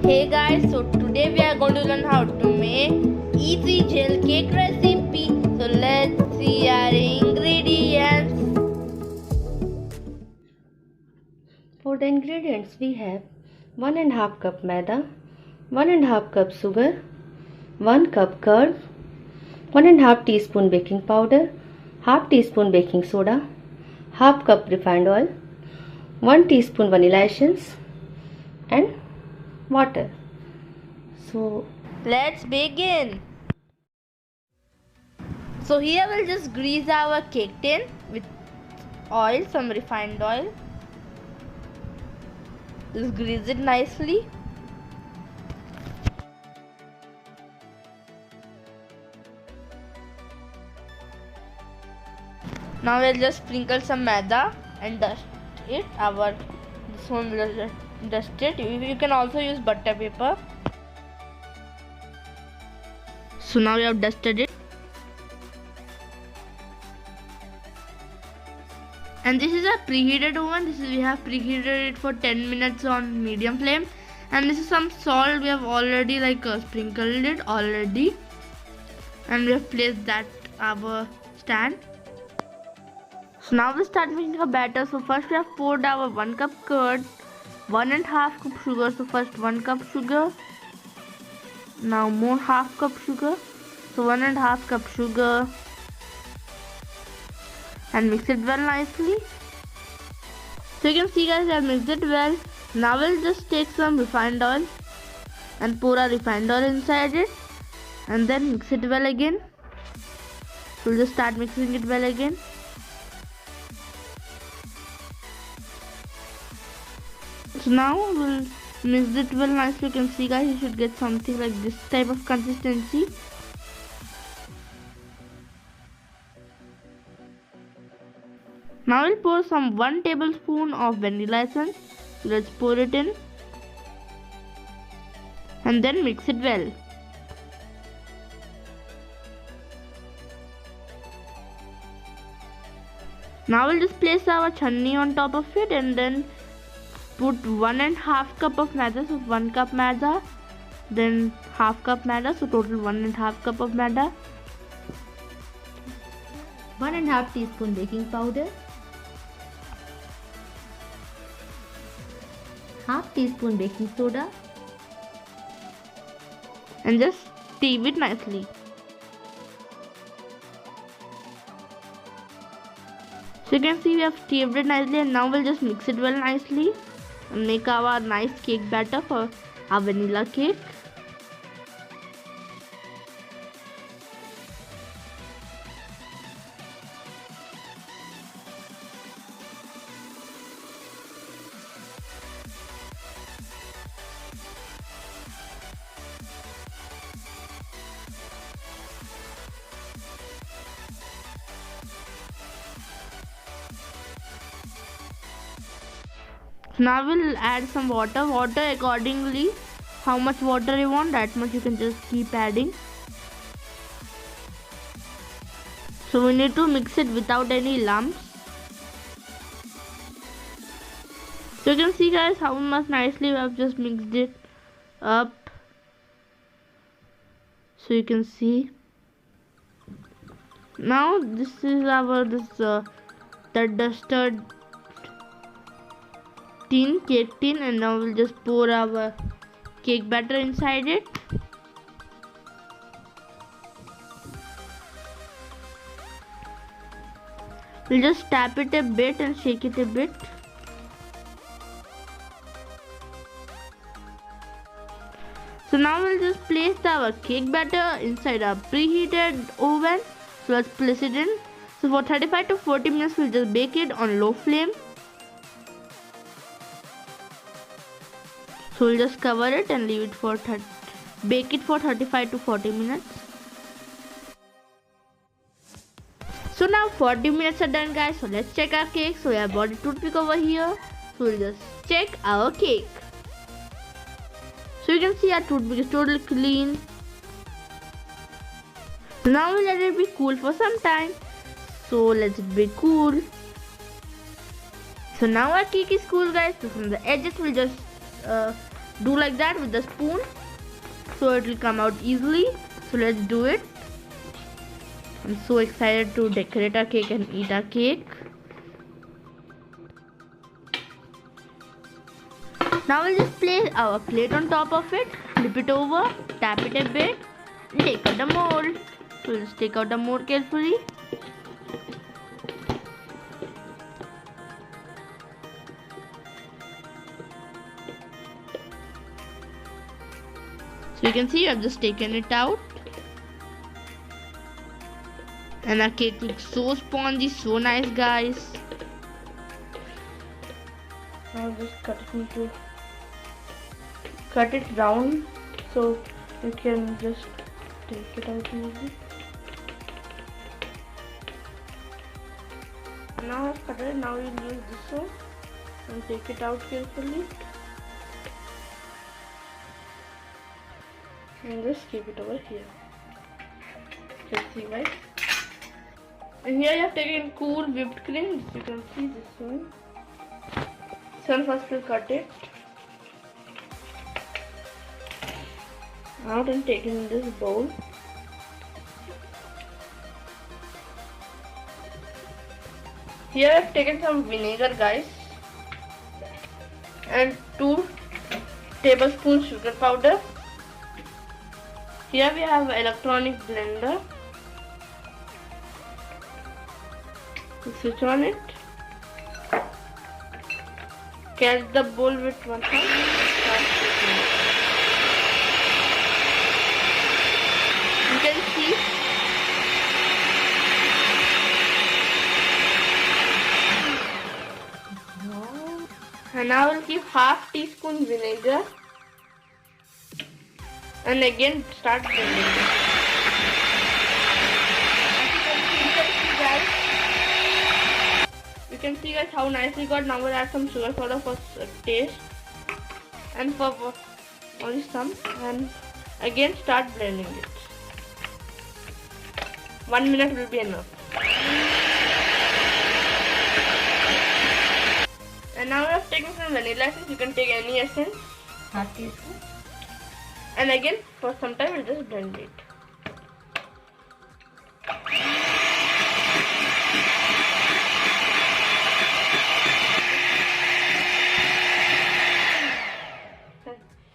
Hey guys, so today we are going to learn how to make easy gel cake recipe. So let's see our ingredients. For the ingredients we have 1.5 cup maida, 1.5 cup sugar, 1 cup curd, 1.5 teaspoon baking powder, half teaspoon baking soda, half cup refined oil, 1 teaspoon vanilla essence and water. So Let's begin. So here we'll just grease our cake tin with oil, some refined oil. Just grease it nicely. Now we'll just sprinkle some maida and dust it. This one will dust it. You can also use butter paper. So now we have dusted it. And this is a preheated oven. We have preheated it for 10 minutes on medium flame. And this is some salt. We have already sprinkled it already. And we have placed that our stand. So now we start making a batter. So first we have poured our 1 cup curd, 1.5 cup sugar. So first 1 cup sugar. Now more half cup sugar. So 1.5 cup sugar. And mix it well nicely. So you can see guys, I have mixed it well. Now we'll just take some refined oil and pour our refined oil inside it and then mix it well again. We'll just start mixing it well again. So now we'll mix it well nicely. You can see guys, you should get something like this type of consistency. Now we'll pour some 1 tablespoon of vanilla essence. Let's pour it in and then mix it well. Now we'll just place our chutney on top of it and then put 1.5 cup of maida. So 1 cup maida, then half cup maida. So total 1.5 cup of maida. 1.5 teaspoon baking powder, half teaspoon baking soda And just stir it nicely. So you can see we have stirred it nicely and now we'll just mix it well nicely and make our nice cake batter for our vanilla cake. Now we'll add some water accordingly. How much water you want, that much you can just keep adding. So we need to mix it without any lumps. So you can see guys how much nicely we have just mixed it up. So you can see. Now this is our the dusted cake tin, and now we'll just pour our cake batter inside it. We'll just tap it a bit and shake it a bit. So now we'll just place our cake batter inside our preheated oven. So let's place it in. So for 35 to 40 minutes we'll just bake it on low flame. So we'll just cover it and leave it for bake it for 35 to 40 minutes. So now 40 minutes are done guys. So let's check our cake. So we have bought a toothpick over here. So we'll just check our cake. So you can see our toothpick is totally clean. So now we'll let it be cool for some time. So let's it be cool. So now our cake is cool guys. So from the edges we'll just do like that with the spoon, so it will come out easily. So let's do it. I'm so excited to decorate our cake and eat our cake. Now we'll just place our plate on top of it, flip it over, tap it a bit, and take out the mold. So we'll just take out the mold carefully. So you can see I've just taken it out. And our cake looks so spongy, so nice, guys. Now just cut it round so you can just take it out easily. Now I've cut it. Now we'll use this one and take it out carefully. And just keep it over here. You can see, right? And here you have taken cool whipped cream. You can see this one. So first we'll cut it out and take it in this bowl. Here I've taken some vinegar, guys, and 2 tablespoons sugar powder. Here we have an electronic blender. Switch on it. Catch the bowl with one hand. You can see and now we'll keep half teaspoon vinegar and again start blending it. You can see guys how nicely got. Now we'll add some sugar soda for taste and for only some, and again start blending it. 1 minute will be enough. And now we have taken some vanilla essence. You can take any essence, half teaspoon, and again for some time we'll just blend it.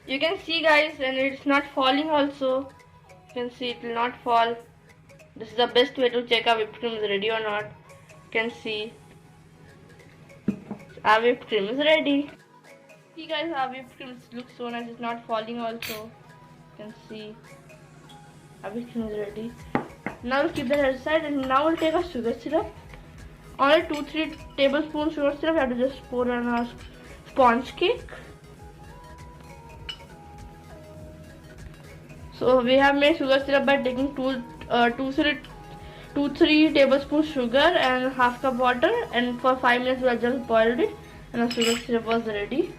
You can see guys, and it's not falling also. You can see it will not fall. This is the best way to check our whipped cream is ready or not. You can see our whipped cream is ready. See guys, our whipped cream looks so nice. It's not falling also. You can see our whipped cream is ready. Now we'll keep that aside, and now we'll take our sugar syrup. Only 2-3 tablespoons sugar syrup. We have to just pour on our sponge cake. So we have made sugar syrup by taking 2-3 tablespoons sugar and half cup water, and for 5 minutes we have just boiled it, and our sugar syrup was ready.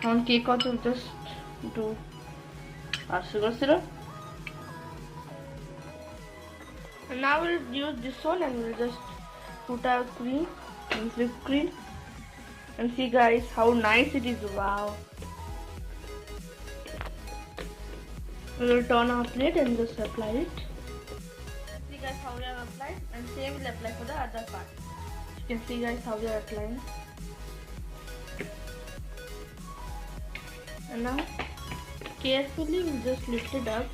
On cake also we'll just do our sugar syrup. And now we'll use this one and we'll just put our cream, whipped cream, and see guys how nice it is. Wow. We will turn our plate and just apply it. See guys how we have applied, and same will apply for the other part. You can see guys how we are applying. And now carefully we just lift it up.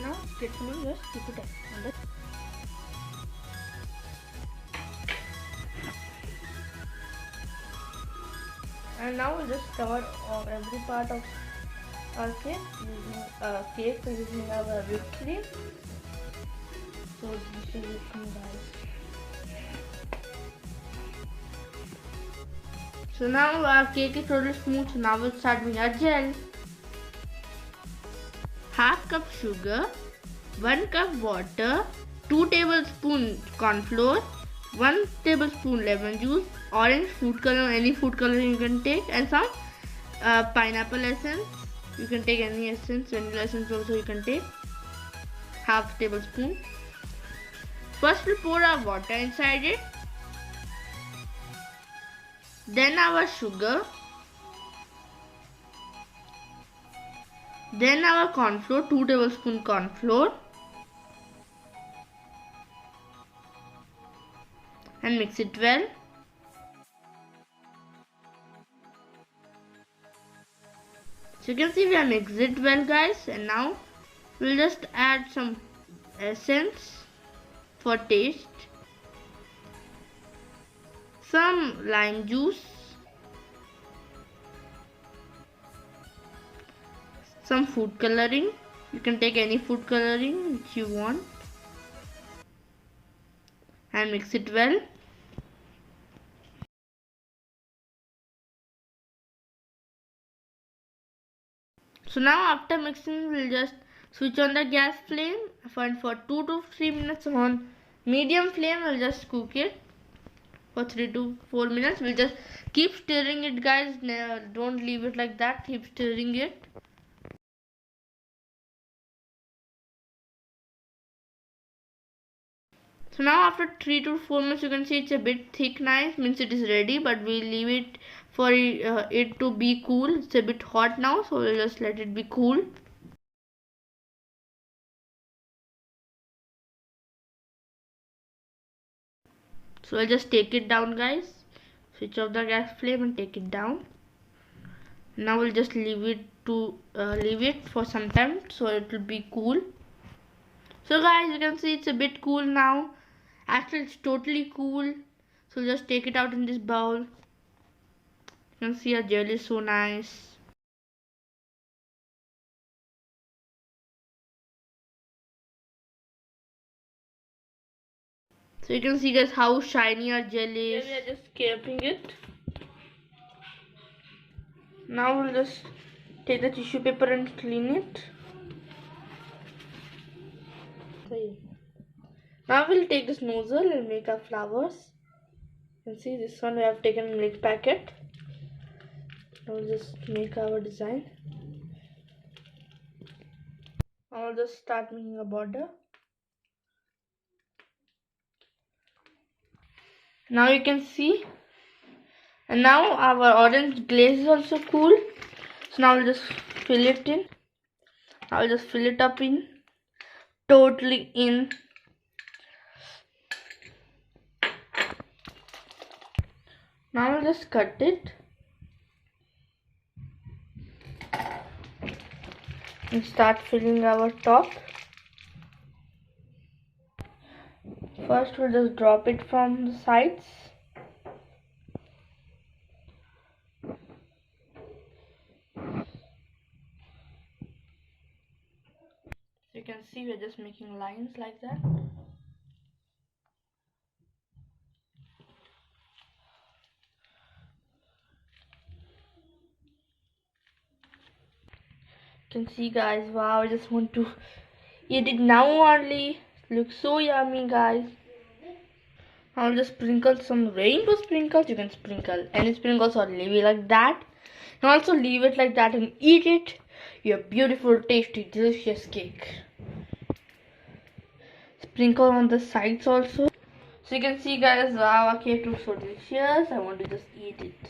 Now carefully just keep it up. And now we'll just cover every part of our cake using our whipped cream. So this is it, guys. So now our cake is totally smooth. So now we'll start with our gel. Half cup sugar, 1 cup water, 2 tablespoons corn flour, 1 tablespoon lemon juice, orange food color, any food color you can take, and some pineapple essence. You can take any essence, vanilla essence also you can take, half tablespoon. First we'll pour our water inside it. then our sugar, then our corn flour, 2 tablespoons corn flour, and mix it well. So you can see we have mixed it well, guys, and now we'll just add some essence for taste, some lime juice, some food coloring. You can take any food coloring which you want and mix it well. So now after mixing, we'll just switch on the gas flame and for 2 to 3 minutes on medium flame. We'll just cook it for 3 to 4 minutes. We'll just keep stirring it, guys. Don't leave it like that. Keep stirring it. So now after 3 to 4 minutes, you can see it's a bit thick, nice, means it is ready, but we'll leave it for it to be cool. It's a bit hot now, so we'll just let it be cool. So I'll just take it down, guys. Switch off the gas flame and take it down. Now we'll just leave it for some time so it will be cool. So guys, you can see it's a bit cool now. Actually, it's totally cool. So just take it out in this bowl. You can see our jelly is so nice. So you can see, guys, how shiny our jelly is. Here we are just scraping it. Now we'll just take the tissue paper and clean it. Now we'll take this nozzle and make our flowers. You can see this one we have taken milk packet. Now we'll just make our design. I'll just start making a border. Now you can see, and now our orange glaze is also cool. So now I'll just fill it in. I'll just fill it up in, totally in. Now I'll just cut it and start filling our top. First we'll just drop it from the sides. So you can see we're just making lines like that. You can see, guys, wow, I just want to eat it now only. It looks so yummy, guys. I'll just sprinkle some rainbow sprinkles. You can sprinkle any sprinkles or leave it like that. You can also leave it like that and eat it. Your beautiful, tasty, delicious cake. Sprinkle on the sides also. So you can see, guys, wow, our cake looks so delicious. I want to just eat it.